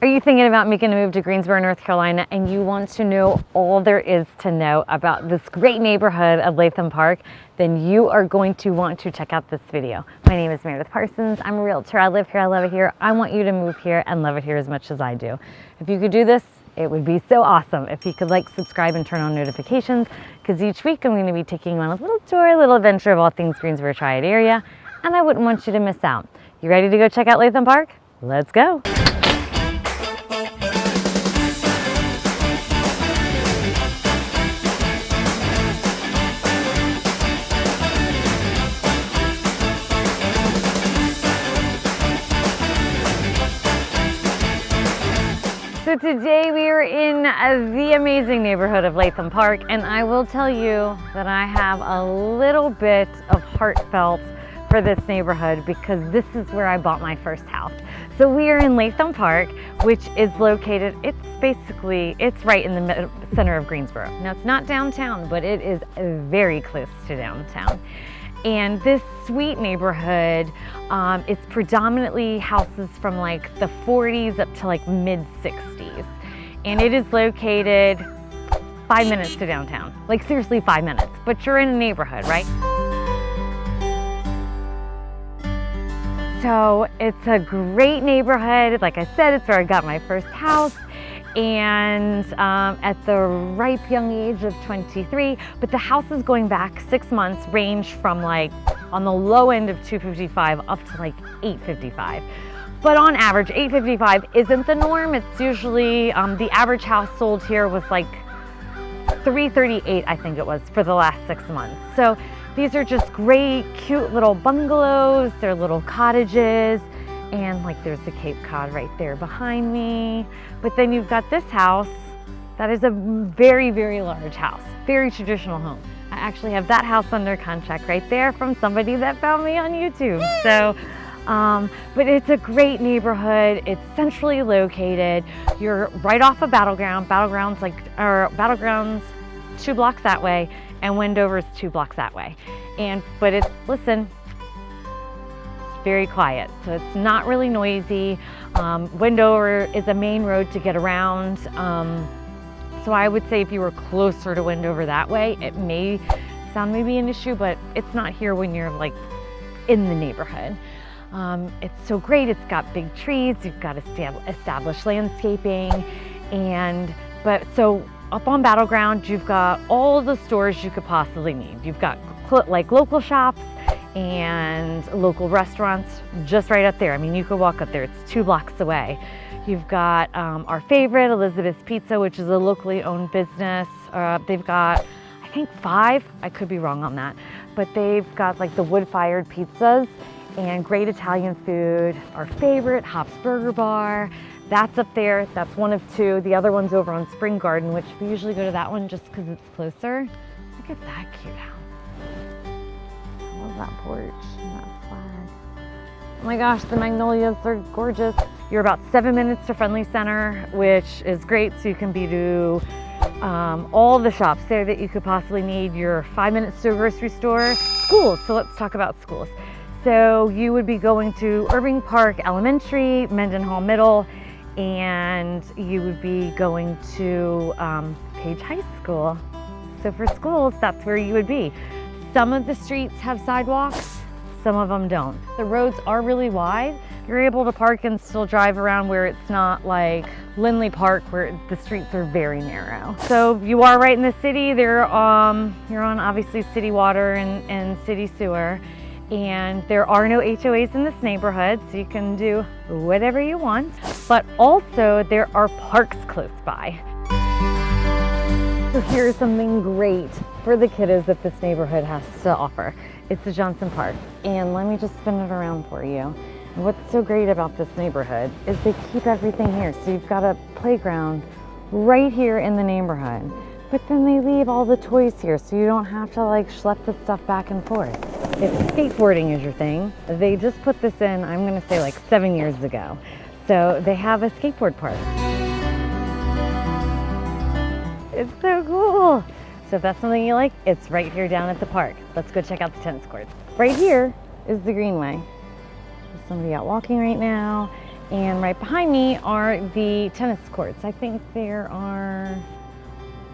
Are you thinking about making a move to Greensboro, North Carolina, and you want to know all there is to know about this great neighborhood of Latham Park? Then you are going to want to check out this video. My name is Meredith Parsons. I'm a realtor. I live here. I love it here. I want you to move here and love it here as much as I do. If you could do this, it would be so awesome if you could like, subscribe, and turn on notifications, because each week I'm going to be taking you on a little tour, a little adventure of all things Greensboro Triad area, and I wouldn't want you to miss out. You ready to go check out Latham Park? Let's go. So today we are in the amazing neighborhood of Latham Park, and I will tell you that I have a little bit of heartfelt for this neighborhood because this is where I bought my first house. So we are in Latham Park, which is located, it's right in the center of Greensboro. Now it's not downtown, but it is very close to downtown. And this sweet neighborhood, it's predominantly houses from like the 40s up to like mid 60s. And it is located 5 minutes to downtown, like seriously 5 minutes, but you're in a neighborhood, right? So it's a great neighborhood. Like I said, it's where I got my first house. And at the ripe young age of 23, but the houses going back 6 months range from like on the low end of 255 up to like 855. But on average, 855 isn't the norm. It's usually, the average house sold here was like 338, I think it was, for the last 6 months. So these are just great, cute little bungalows. They're little cottages. And like there's the Cape Cod right there behind me. But then you've got this house that is a very, very large house, very traditional home. I actually have that house under contract right there from somebody that found me on YouTube. So, but it's a great neighborhood. It's centrally located. You're right off of Battlegrounds 2 blocks that way, and Wendover's 2 blocks that way. But it's, listen, very quiet, so it's not really noisy. Wendover is a main road to get around, so I would say if you were closer to Wendover that way, it may sound maybe an issue, but it's not here when you're like in the neighborhood. It's so great. It's got big trees. You've got established landscaping, but so up on Battleground, you've got all the stores you could possibly need. You've got like local shops and local restaurants just right up there. I mean, you could walk up there. It's 2 blocks away. You've got our favorite, Elizabeth's Pizza, which is a locally owned business. They've got, I think 5, I could be wrong on that, but they've got like the wood-fired pizzas and great Italian food. Our favorite, Hop's Burger Bar, that's up there. That's one of 2. The other one's over on Spring Garden, which we usually go to that one just because it's closer. Look at that cute house. I love that porch and that flag. Oh my gosh, the magnolias are gorgeous. You're about 7 minutes to Friendly Center, which is great. So you can be to all the shops there that you could possibly need. You're 5 minutes to a grocery store. Schools, so let's talk about schools. So you would be going to Irving Park Elementary, Mendenhall Middle, and you would be going to Page High School. So for schools, that's where you would be. Some of the streets have sidewalks, some of them don't. The roads are really wide. You're able to park and still drive around where it's not like Lindley Park where the streets are very narrow. So you are right in the city. You're on obviously city water and city sewer. And there are no HOAs in this neighborhood, so you can do whatever you want. But also there are parks close by. So here's something great for the kiddos that this neighborhood has to offer. It's the Johnson Park, and let me just spin it around for you. And what's so great about this neighborhood is they keep everything here. So you've got a playground right here in the neighborhood, but then they leave all the toys here, so you don't have to like schlep the stuff back and forth. If skateboarding is your thing, they just put this in, I'm gonna say like 7 years ago. So they have a skateboard park. It's so cool. So if that's something you like, it's right here down at the park. Let's go check out the tennis courts. Right here is the greenway. There's somebody out walking right now, And right behind me are the tennis courts. I think there are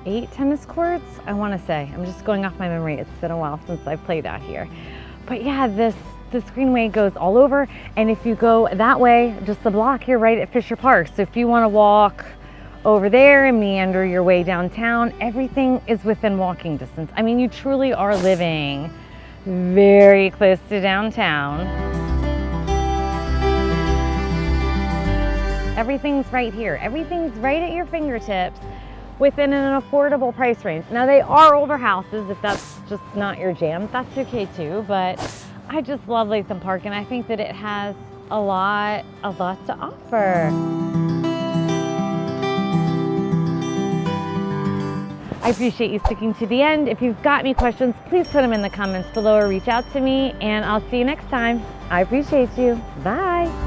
8 tennis courts, I want to say. I'm just going off my memory. It's been a while since I've played out here. But yeah, this greenway goes all over. And if you go that way, just the block, you're right at Fisher Park. So if you want to walk over there and meander your way downtown, everything is within walking distance. I mean, you truly are living very close to downtown. Everything's right here. Everything's right at your fingertips within an affordable price range. Now, they are older houses. If that's just not your jam, that's okay too. But I just love Latham Park, and I think that it has a lot to offer. I appreciate you sticking to the end. If you've got any questions, please put them in the comments below or reach out to me, and I'll see you next time. I appreciate you. Bye.